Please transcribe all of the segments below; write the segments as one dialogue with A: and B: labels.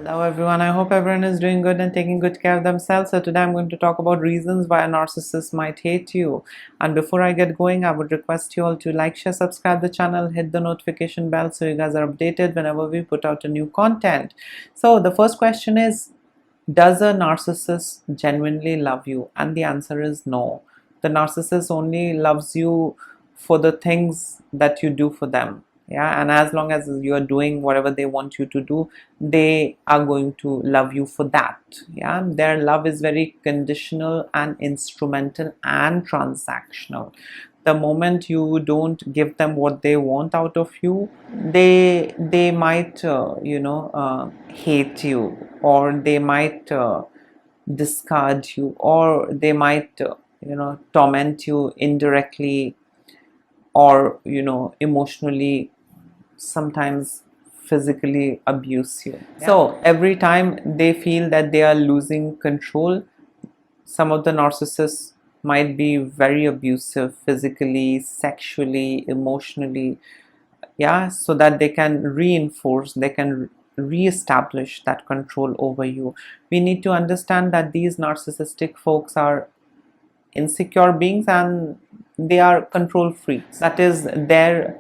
A: Hello everyone, I hope everyone is doing good and taking good care of themselves. So today I'm going to talk about reasons why a narcissist might hate you. And before I get going, I would request you all to like, share, subscribe the channel, hit the notification bell so you guys are updated whenever we put out a new content. So the first question is, does a narcissist genuinely love you? And the answer is no. The narcissist only loves you for the things that you do for them. Yeah, and as long as you are doing whatever they want you to do, they are going to love you for that. Yeah, their love is very conditional and instrumental and transactional. The moment you don't give them what they want out of you, they might hate you, or they might discard you, or they might torment you indirectly, or emotionally, sometimes physically abuse you. Yeah. So every time they feel that they are losing control, some of the narcissists might be very abusive physically, sexually, emotionally. Yeah, so that they can reinforce, they can re-establish that control over you. We need to understand that these narcissistic folks are insecure beings and they are control freaks. That is their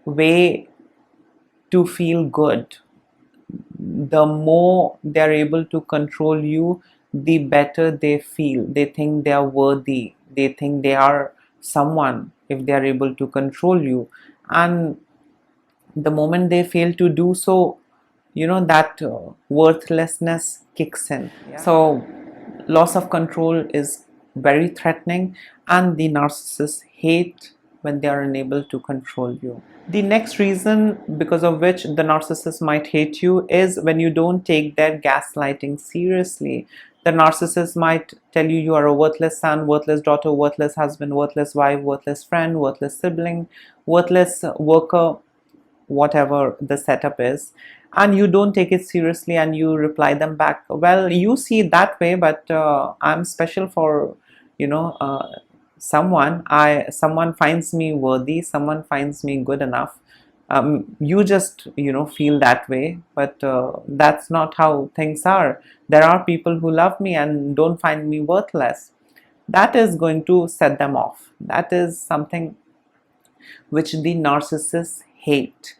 A: way to feel good. The more they're able to control you, the better they feel. They think they are worthy, they think they are someone if they are able to control you. And the moment they fail to do so, that worthlessness kicks in. Yeah. So loss of control is very threatening, and the narcissists hate when they are unable to control you. The next reason because of which the narcissist might hate you is when you don't take their gaslighting seriously. The narcissist might tell you you are a worthless son, worthless daughter, worthless husband, worthless wife, worthless friend, worthless sibling, worthless worker, whatever the setup is, and you don't take it seriously, and you reply them back, well, you see it that way, but I'm special for someone finds me worthy, someone finds me good enough. You just feel that way, but that's not how things are. There are people who love me and don't find me worthless. That is going to set them off. That is something which the narcissists hate.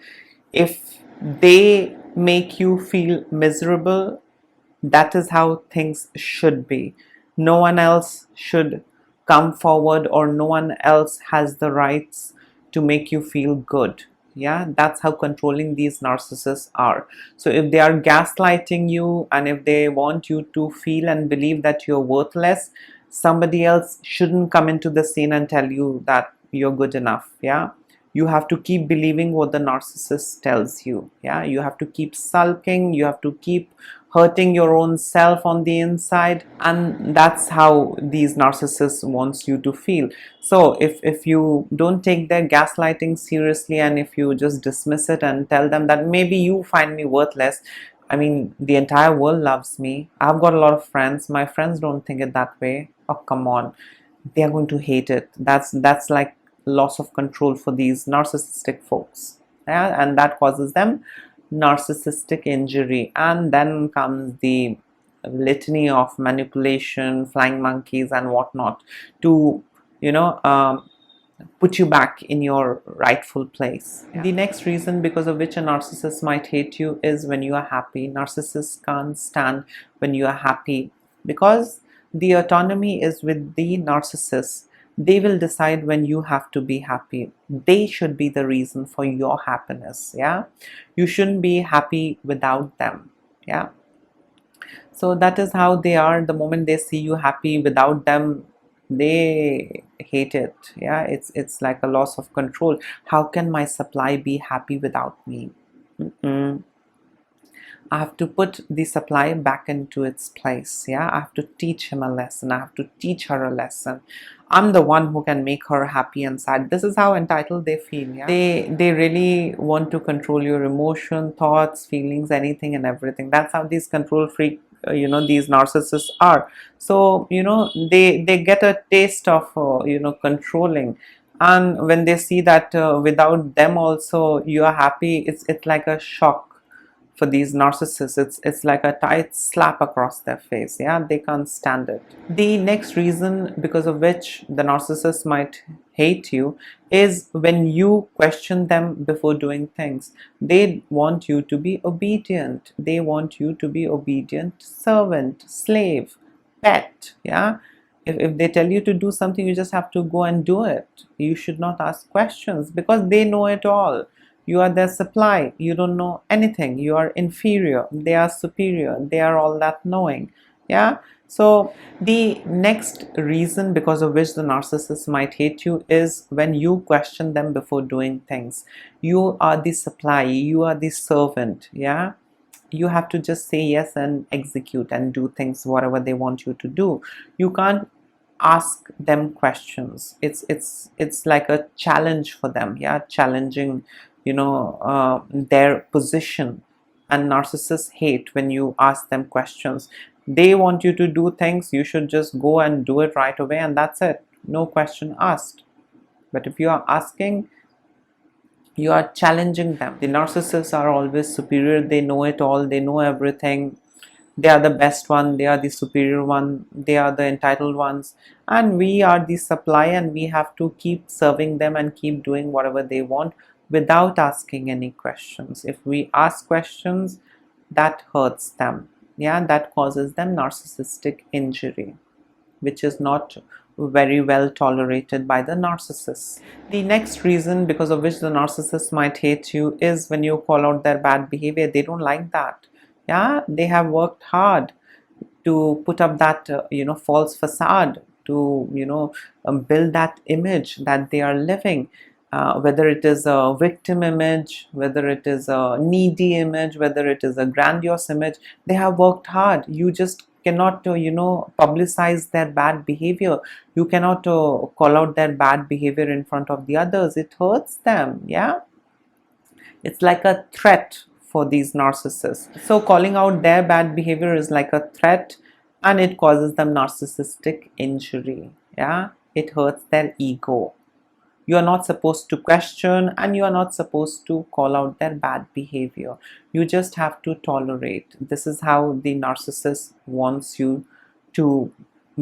A: If they make you feel miserable, that is how things should be. No one else should come forward, or no one else has the rights to make you feel good. Yeah, that's how controlling these narcissists are. So if they are gaslighting you, and if they want you to feel and believe that you're worthless, somebody else shouldn't come into the scene and tell you that you're good enough. Yeah, you have to keep believing what the narcissist tells you. Yeah, you have to keep sulking, you have to keep hurting your own self on the inside, and that's how these narcissists wants you to feel. So if you don't take their gaslighting seriously, and if you just dismiss it and tell them that maybe you find me worthless, I mean, the entire world loves me, I've got a lot of friends, my friends don't think it that way. Oh, come on, they are going to hate it. That's like loss of control for these narcissistic folks. Yeah, and that causes them narcissistic injury. And then comes the litany of manipulation, flying monkeys and whatnot, to put you back in your rightful place. Yeah. The next reason because of which a narcissist might hate you is when you are happy. Narcissists can't stand when you are happy, because the autonomy is with the narcissist. They will decide when you have to be happy. They should be the reason for your happiness. Yeah, you shouldn't be happy without them. Yeah, so that is how they are. The moment they see you happy without them, they hate it. Yeah, it's like a loss of control. How can my supply be happy without me? I have to put the supply back into its place. Yeah, I have to teach him a lesson, I have to teach her a lesson. I'm the one who can make her happy and sad. This is how entitled they feel. Yeah, they really want to control your emotion, thoughts, feelings, anything and everything. That's how these control freak these narcissists are. So they get a taste of controlling, and when they see that without them also you are happy, it's like a shock For these narcissists, it's like a tight slap across their face. Yeah, they can't stand it. The next reason because of which the narcissist might hate you is when you question them before doing things. They want you to be obedient. They want you to be obedient servant, slave, pet. Yeah, if they tell you to do something, you just have to go and do it. You should not ask questions because they know it all. You are their supply. You don't know anything. You are inferior. They are superior. They are all that knowing. Yeah. So the next reason because of which the narcissist might hate you is when you question them before doing things. You are the supply. You are the servant. Yeah. You have to just say yes and execute and do things whatever they want you to do. You can't ask them questions. It's like a challenge for them. Yeah, challenging their position. And narcissists hate when you ask them questions. They want you to do things, you should just go and do it right away, and that's it, no question asked. But if you are asking, you are challenging them. The narcissists are always superior. They know it all. They know everything. They are the best one. They are the superior one. They are the entitled ones. And we are the supply, and we have to keep serving them and keep doing whatever they want without asking any questions. If we ask questions, that hurts them. Yeah, that causes them narcissistic injury, which is not very well tolerated by the narcissist. The next reason because of which the narcissist might hate you is when you call out their bad behavior. They don't like that. Yeah, they have worked hard to put up that false facade, to build that image that they are living, whether it is a victim image, whether it is a needy image, whether it is a grandiose image. They have worked hard. You just cannot publicize their bad behavior. You cannot call out their bad behavior in front of the others. It hurts them. Yeah, it's like a threat for these narcissists. So calling out their bad behavior is like a threat, and it causes them narcissistic injury. Yeah, it hurts their ego. You are not supposed to question, and you are not supposed to call out their bad behavior. You just have to tolerate. This is how the narcissist wants you to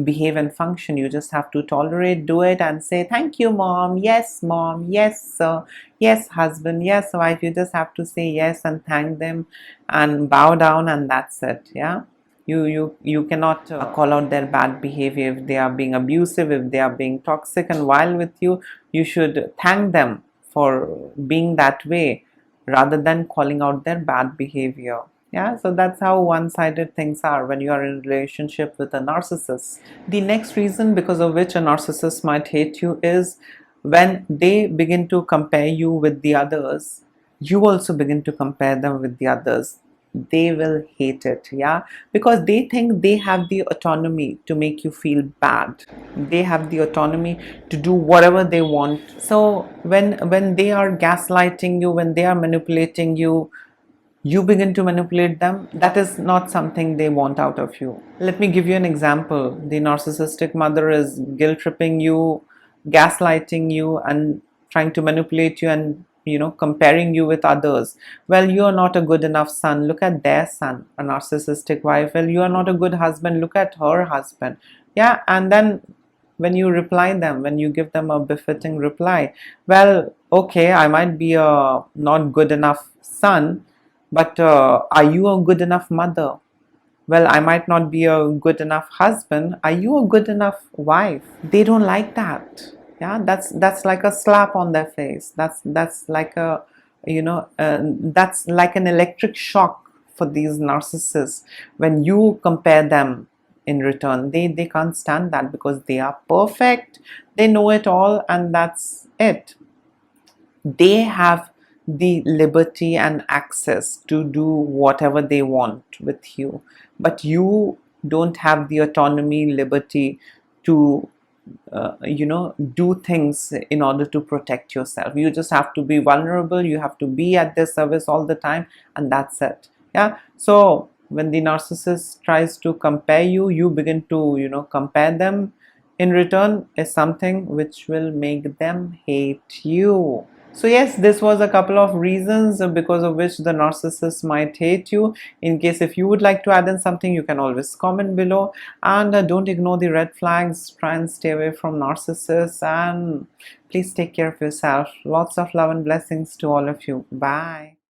A: behave and function. You just have to tolerate, do it, and say thank you mom, yes sir, yes husband, yes wife. You just have to say yes and thank them and bow down, and that's it. Yeah, you cannot call out their bad behavior. If they are being abusive, if they are being toxic and wild with you, you should thank them for being that way rather than calling out their bad behavior. Yeah, so that's how one-sided things are when you are in a relationship with a narcissist. The next reason because of which a narcissist might hate you is when they begin to compare you with the others. You also begin to compare them with the others. They will hate it. Yeah, because they think they have the autonomy to make you feel bad. They have the autonomy to do whatever they want. So when they are gaslighting you, when they are manipulating you, you begin to manipulate them. That is not something they want out of you. Let me give you an example. The narcissistic mother is guilt tripping you, gaslighting you, and trying to manipulate you, and comparing you with others. Well, you are not a good enough son, look at their son. A narcissistic wife, well, you are not a good husband, look at her husband. Yeah, and then when you reply them, when you give them a befitting reply, well, okay, I might be a not good enough son, but are you a good enough mother? Well, I might not be a good enough husband. Are you a good enough wife? They don't like that. Yeah, that's like a slap on their face. That's like a that's like an electric shock for these narcissists when you compare them in return. They can't stand that because they are perfect. They know it all, and that's it. They have the liberty and access to do whatever they want with you, but you don't have the autonomy, liberty to do things in order to protect yourself. You just have to be vulnerable. You have to be at their service all the time, and that's it. Yeah, so when the narcissist tries to compare you, you begin to compare them in return, is something which will make them hate you. So yes, this was a couple of reasons because of which the narcissist might hate you. In case if you would like to add in something, you can always comment below. And don't ignore the red flags. Try and stay away from narcissists, and please take care of yourself. Lots of love and blessings to all of you. Bye.